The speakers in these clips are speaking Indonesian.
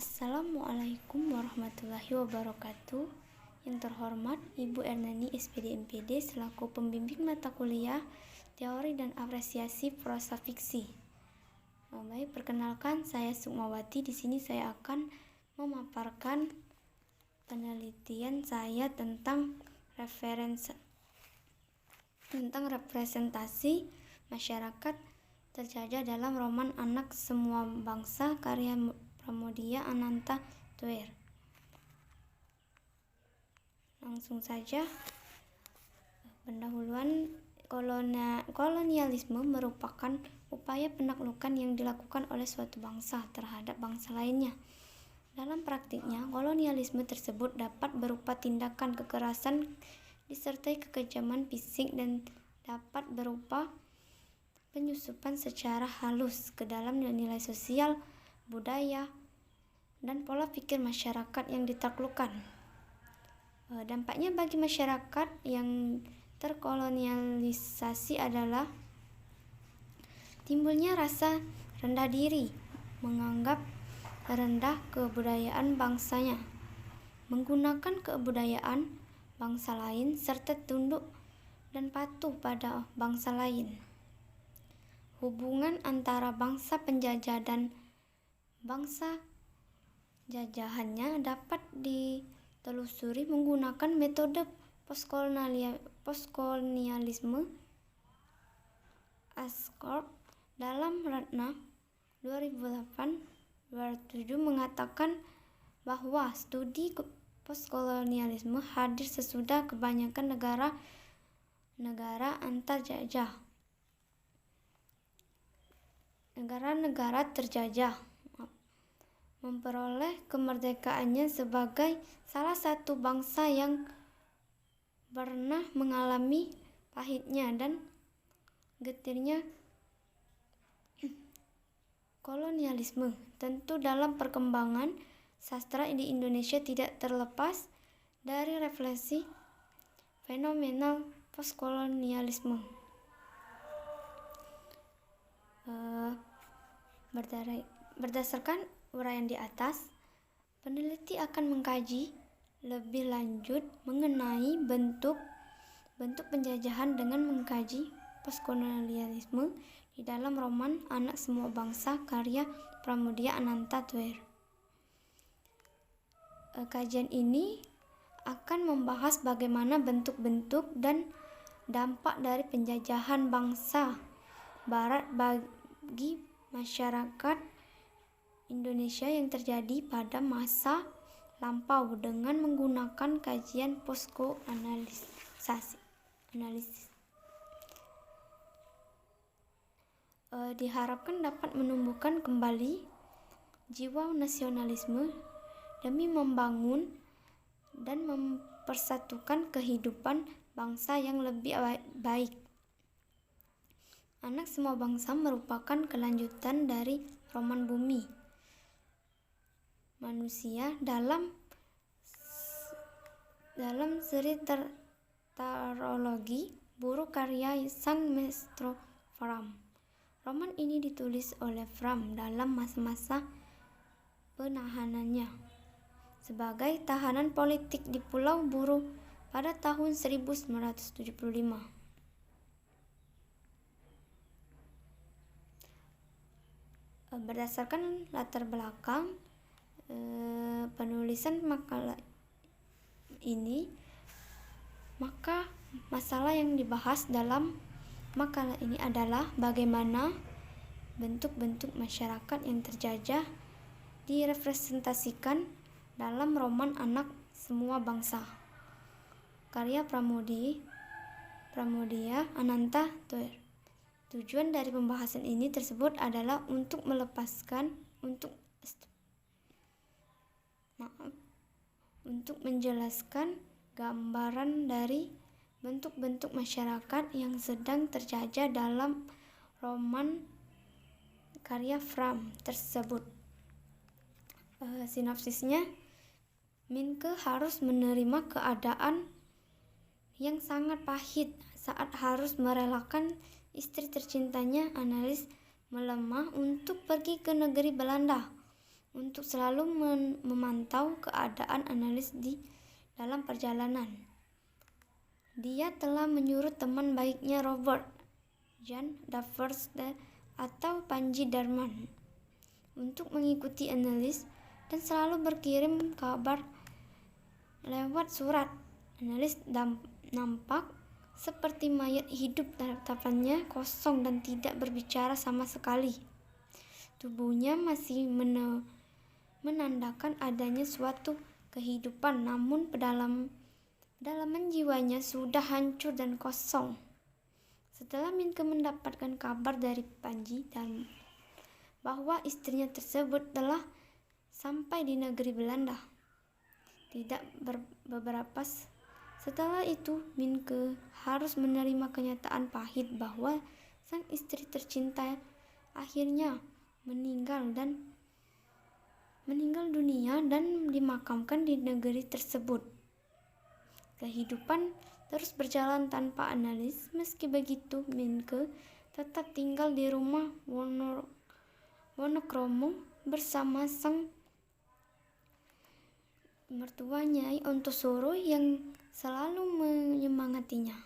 Assalamualaikum warahmatullahi wabarakatuh. Yang terhormat Ibu Ernani SPD MPD selaku pembimbing mata kuliah Teori dan Apresiasi Prosa Fiksi. Baik, perkenalkan saya Sukmawati. Di sini saya akan memaparkan penelitian saya tentang representasi masyarakat terjajah dalam roman Anak Semua Bangsa karya Pramoedya Ananta Thayer. Langsung saja, pendahuluan. Kolonialisme merupakan upaya penaklukan yang dilakukan oleh suatu bangsa terhadap bangsa lainnya. Dalam praktiknya, kolonialisme tersebut dapat berupa tindakan kekerasan disertai kekejaman fisik dan dapat berupa penyusupan secara halus ke dalam nilai sosial, budaya, dan pola pikir masyarakat yang ditaklukkan. Dampaknya bagi masyarakat yang terkolonialisasi adalah timbulnya rasa rendah diri, menganggap rendah kebudayaan bangsanya, menggunakan kebudayaan bangsa lain, serta tunduk dan patuh pada bangsa lain. Hubungan antara bangsa penjajah dan bangsa jajahannya dapat ditelusuri menggunakan metode postkolonialisme. Ascorp dalam Ratna 2008-2007 mengatakan bahwa studi postkolonialisme hadir sesudah kebanyakan negara terjajah memperoleh kemerdekaannya sebagai salah satu bangsa yang pernah mengalami pahitnya dan getirnya kolonialisme. Tentu dalam perkembangan sastra di Indonesia tidak terlepas dari refleksi fenomenal postkolonialisme. Berdasarkan uraian di atas, peneliti akan mengkaji lebih lanjut mengenai bentuk penjajahan dengan mengkaji postkolonialisme di dalam roman Anak Semua Bangsa karya Pramoedya Ananta Thayer. Kajian ini akan membahas bagaimana bentuk-bentuk dan dampak dari penjajahan bangsa Barat bagi masyarakat Indonesia yang terjadi pada masa lampau dengan menggunakan kajian postko-analisis. Diharapkan dapat menumbuhkan kembali jiwa nasionalisme demi membangun dan mempersatukan kehidupan bangsa yang lebih baik. Anak Semua Bangsa merupakan kelanjutan dari roman Bumi Manusia dalam seri tetralogi Buruh karya Sang Maestro Fram. Roman ini ditulis oleh Fram dalam masa-masa penahanannya sebagai tahanan politik di Pulau Buru pada tahun 1975. Berdasarkan latar belakang penulisan makalah ini, maka masalah yang dibahas dalam makalah ini adalah bagaimana bentuk-bentuk masyarakat yang terjajah direpresentasikan dalam roman Anak Semua Bangsa karya Pramoedya Ananta Thayer. Tujuan dari pembahasan ini tersebut adalah untuk menjelaskan gambaran dari bentuk-bentuk masyarakat yang sedang terjajah dalam roman karya Fram tersebut. Sinopsisnya, Minke harus menerima keadaan yang sangat pahit saat harus merelakan istri tercintanya Annelies melemah untuk pergi ke negeri Belanda untuk selalu memantau keadaan analis di dalam perjalanan. Dia telah menyuruh teman baiknya Robert, Jan Davers atau Panji Darman untuk mengikuti analis dan selalu berkirim kabar lewat surat. Analis nampak seperti mayat hidup, tatapannya kosong dan tidak berbicara sama sekali. Tubuhnya masih menandakan adanya suatu kehidupan, namun pedalaman jiwanya sudah hancur dan kosong. Setelah Minke mendapatkan kabar dari Panji dan bahwa istrinya tersebut telah sampai di negeri Belanda, tidak beberapa setelah itu Minke harus menerima kenyataan pahit bahwa sang istri tercinta akhirnya meninggal dunia dan dimakamkan di negeri tersebut. Kehidupan terus berjalan tanpa analis. Meski begitu, Minke tetap tinggal di rumah Wonokromo bersama sang mertua Nyai Ontosoro yang selalu menyemangatinya.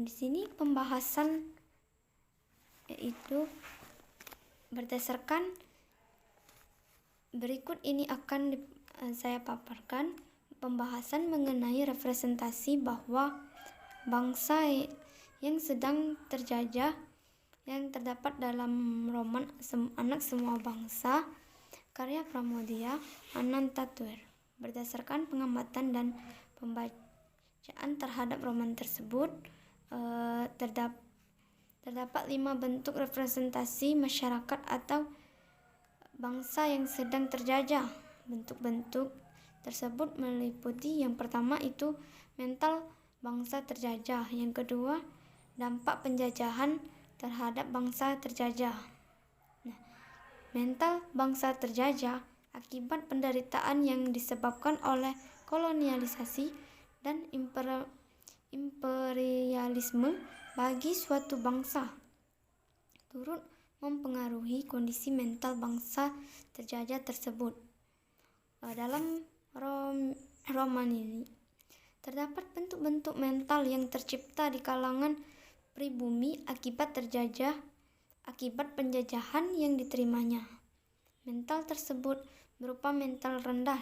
Di sini pembahasan yaitu berdasarkan berikut ini akan saya paparkan pembahasan mengenai representasi bahwa bangsa yang sedang terjajah yang terdapat dalam roman Anak Semua Bangsa karya Pramoedya Anantathur. Berdasarkan pengamatan dan pembacaan terhadap roman tersebut, terdapat 5 bentuk representasi masyarakat atau bangsa yang sedang terjajah. Bentuk-bentuk tersebut meliputi yang pertama itu mental bangsa terjajah, yang kedua dampak penjajahan terhadap bangsa terjajah. Mental bangsa terjajah akibat penderitaan yang disebabkan oleh kolonialisasi dan imperialisme bagi suatu bangsa turut mempengaruhi kondisi mental bangsa terjajah tersebut. Dalam roman ini terdapat bentuk-bentuk mental yang tercipta di kalangan pribumi akibat penjajahan yang diterimanya. Mental tersebut berupa mental rendah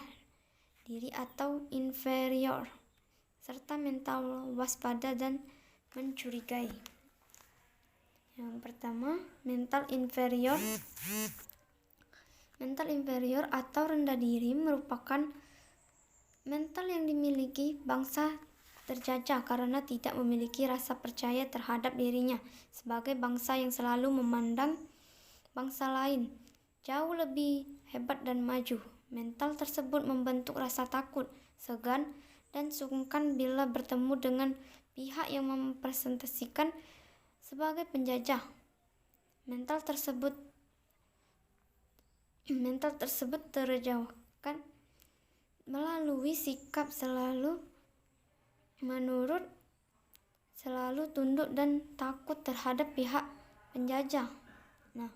diri atau inferior, serta mental waspada dan mencurigai. Yang pertama, mental inferior. Mental inferior atau rendah diri merupakan mental yang dimiliki bangsa terjajah karena tidak memiliki rasa percaya terhadap dirinya sebagai bangsa yang selalu memandang bangsa lain jauh lebih hebat dan maju. Mental tersebut membentuk rasa takut, segan, dan sungkan bila bertemu dengan pihak yang mempresentasikan sebagai penjajah. Mental tersebut terjawabkan melalui sikap selalu menurut, selalu tunduk dan takut terhadap pihak penjajah. Di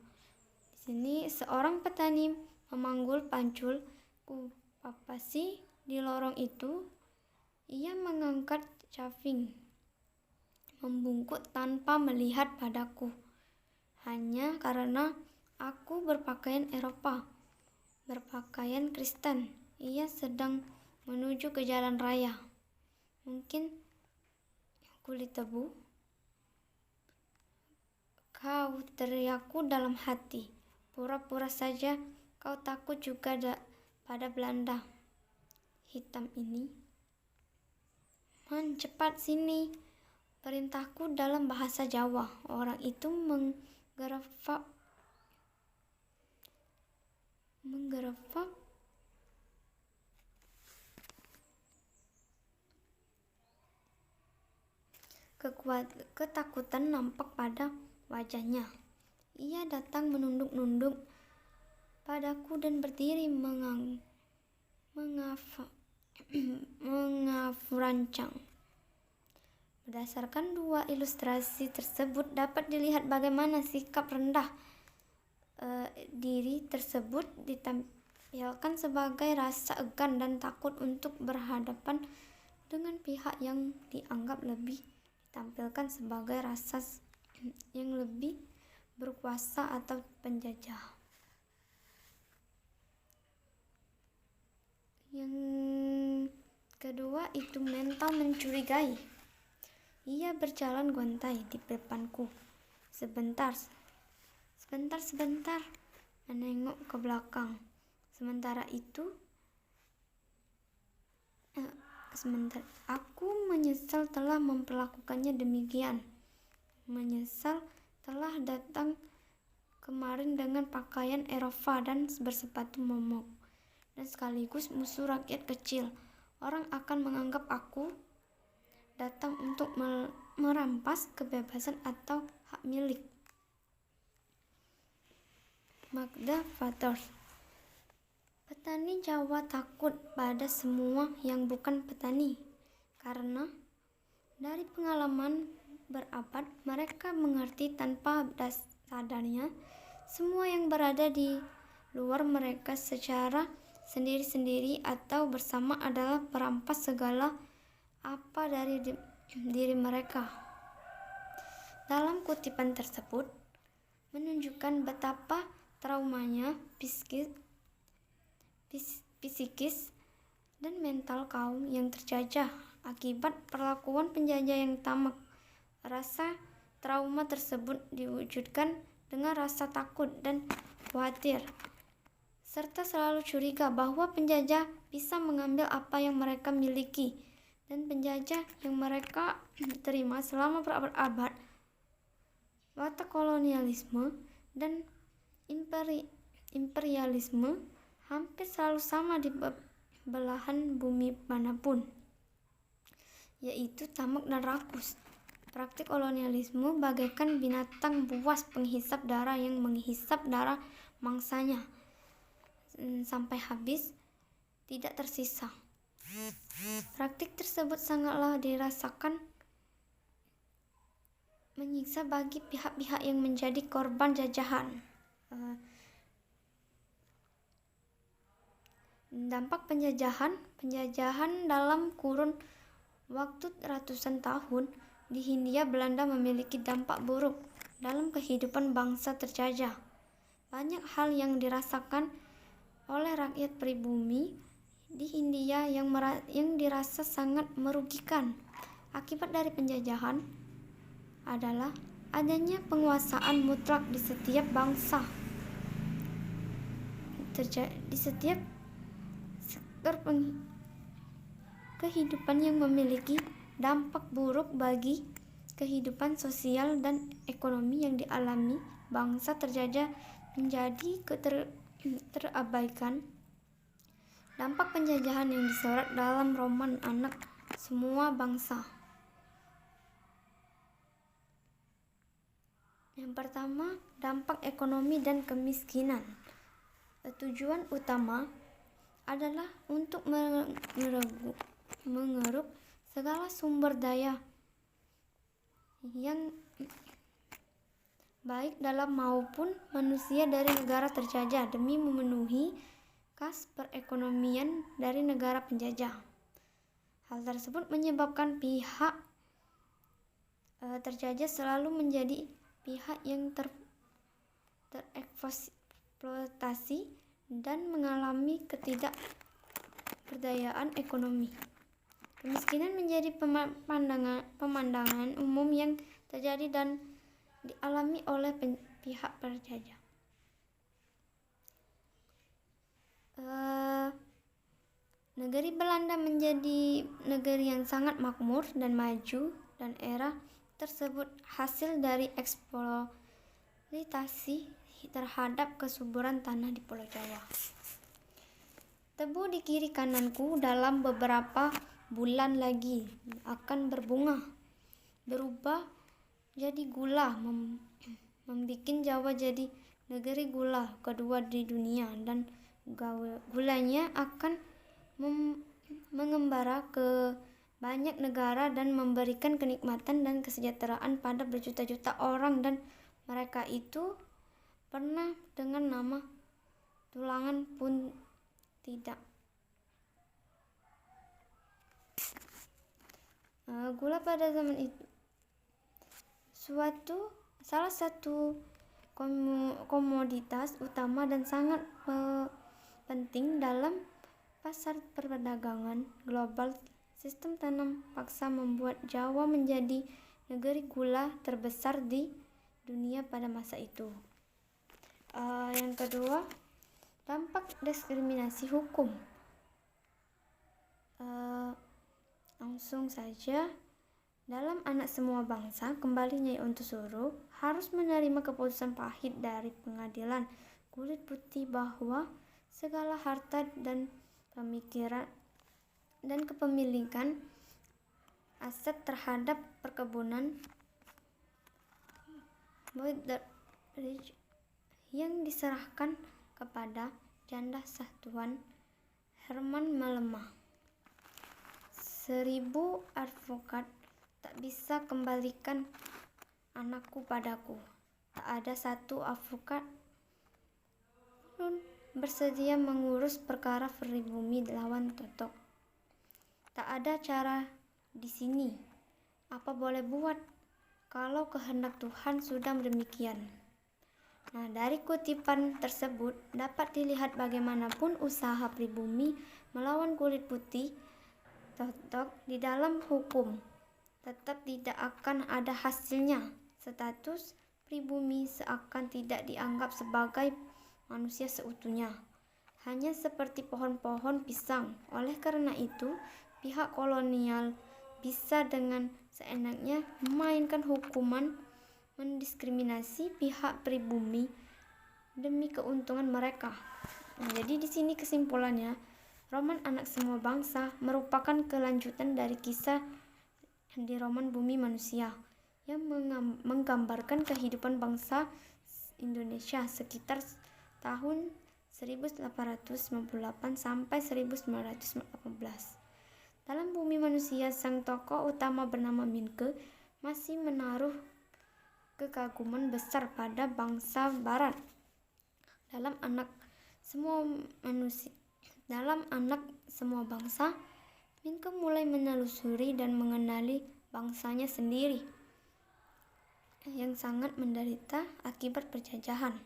sini seorang petani memanggul pancul ku papasi di lorong itu. Ia mengangkat caving, membungkuk tanpa melihat padaku, hanya karena aku berpakaian Eropa, berpakaian Kristen. Ia sedang menuju ke jalan raya. Mungkin kulit tebu, kau teriakku dalam hati. Pura-pura saja kau takut juga pada Belanda hitam ini. Cepat sini, perintahku dalam bahasa Jawa. Orang itu menggerafak ketakutan nampak pada wajahnya. Ia datang menunduk-nunduk padaku dan berdiri mengafurancang. Berdasarkan dua ilustrasi tersebut dapat dilihat bagaimana sikap rendah diri tersebut ditampilkan sebagai rasa enggan dan takut untuk berhadapan dengan pihak yang dianggap lebih, ditampilkan sebagai rasa yang lebih berkuasa atau penjajah. Yang kedua itu mental mencurigai. Ia berjalan gontai di depanku. Sebentar, menengok ke belakang. Sementara aku menyesal telah memperlakukannya demikian. Menyesal telah datang kemarin dengan pakaian Eropa dan bersepatu momok, dan sekaligus musuh rakyat kecil. Orang akan menganggap aku datang untuk merampas kebebasan atau hak milik. Magda Fathers. Petani Jawa takut pada semua yang bukan petani, karena dari pengalaman berabad mereka mengerti tanpa sadarnya semua yang berada di luar mereka secara sendiri-sendiri atau bersama adalah perampas segala apa dari diri mereka. Dalam kutipan tersebut menunjukkan betapa traumanya psikis dan mental kaum yang terjajah akibat perlakuan penjajah yang tamak. Rasa trauma tersebut diwujudkan dengan rasa takut dan khawatir, serta selalu curiga bahwa penjajah bisa mengambil apa yang mereka miliki, dan penjajah yang mereka terima selama berabad-abad. Watak kolonialisme dan imperialisme hampir selalu sama di belahan bumi manapun, yaitu tamak dan rakus. Praktik kolonialisme bagaikan binatang buas penghisap darah yang menghisap darah mangsanya sampai habis, tidak tersisa. Praktik tersebut sangatlah dirasakan menyiksa bagi pihak-pihak yang menjadi korban jajahan. Dampak penjajahan dalam kurun waktu ratusan tahun di Hindia Belanda memiliki dampak buruk dalam kehidupan bangsa terjajah. Banyak hal yang dirasakan oleh rakyat pribumi di Hindia yang dirasa sangat merugikan akibat dari penjajahan adalah adanya penguasaan mutlak di setiap bangsa, di setiap sektor kehidupan yang memiliki dampak buruk bagi kehidupan sosial dan ekonomi yang dialami bangsa terjajah menjadi terabaikan. Dampak penjajahan yang disorot dalam roman Anak Semua Bangsa. Yang pertama, dampak ekonomi dan kemiskinan. Tujuan utama adalah untuk mengeruk segala sumber daya yang baik dalam maupun manusia dari negara terjajah demi memenuhi kas perekonomian dari negara penjajah. Hal tersebut menyebabkan pihak terjajah selalu menjadi pihak yang tereksploitasi dan mengalami ketidakberdayaan ekonomi. Kemiskinan menjadi pemandangan umum yang terjadi dan dialami oleh pihak penjajah. Negeri Belanda menjadi negeri yang sangat makmur dan maju, dan era tersebut hasil dari eksploitasi terhadap kesuburan tanah di Pulau Jawa. Tebu di kiri kananku dalam beberapa bulan lagi akan berbunga, berubah jadi gula, membikin Jawa jadi negeri gula kedua di dunia, dan gulanya akan mengembara ke banyak negara dan memberikan kenikmatan dan kesejahteraan pada berjuta-juta orang, dan mereka itu pernah dengan nama tulangan pun tidak. Gula pada zaman itu salah satu komoditas utama dan sangat penting dalam pasar perdagangan global. Sistem tanam paksa membuat Jawa menjadi negeri gula terbesar di dunia pada masa itu. Yang kedua, dampak diskriminasi hukum. Langsung saja, dalam Anak Semua Bangsa, kembali Nyai Ontosuru harus menerima keputusan pahit dari pengadilan kulit putih bahwa segala harta dan pemikiran dan kepemilikan aset terhadap perkebunan Boyd Ridge yang diserahkan kepada janda sah Tuan Herman melemah. 1000 advokat tak bisa kembalikan anakku padaku. Tak ada satu advokat pun bersedia mengurus perkara pribumi lawan Totok. Tak ada cara di sini. Apa boleh buat kalau kehendak Tuhan sudah demikian? Nah, dari kutipan tersebut dapat dilihat bagaimanapun usaha pribumi melawan kulit putih Totok di dalam hukum tetap tidak akan ada hasilnya. Status pribumi seakan tidak dianggap sebagai manusia seutuhnya, hanya seperti pohon-pohon pisang. Oleh karena itu, pihak kolonial bisa dengan seenaknya memainkan hukuman mendiskriminasi pihak pribumi demi keuntungan mereka. Nah, jadi di sini kesimpulannya, roman Anak Semua Bangsa merupakan kelanjutan dari kisah di roman Bumi Manusia yang menggambarkan kehidupan bangsa Indonesia sekitar tahun 1898 sampai 1918. Dalam Bumi Manusia, sang tokoh utama bernama Minke masih menaruh kekaguman besar pada bangsa Barat. Dalam Anak Semua Bangsa, Minke mulai menelusuri dan mengenali bangsanya sendiri yang sangat menderita akibat penjajahan.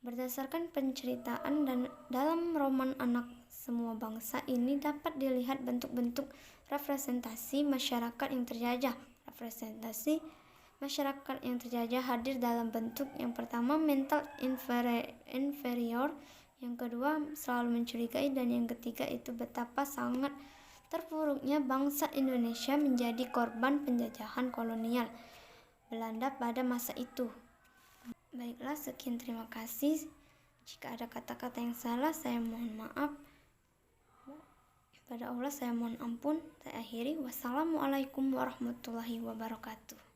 Berdasarkan penceritaan dan dalam roman Anak Semua Bangsa ini dapat dilihat bentuk-bentuk representasi masyarakat yang terjajah. Representasi masyarakat yang terjajah hadir dalam bentuk yang pertama mental inferior, yang kedua selalu mencurigai, dan yang ketiga itu betapa sangat terpuruknya bangsa Indonesia menjadi korban penjajahan kolonial Belanda pada masa itu. Baiklah, sekian, terima kasih. Jika ada kata-kata yang salah, saya mohon maaf. Pada Allah saya mohon ampun. Saya akhiri. Wassalamualaikum warahmatullahi wabarakatuh.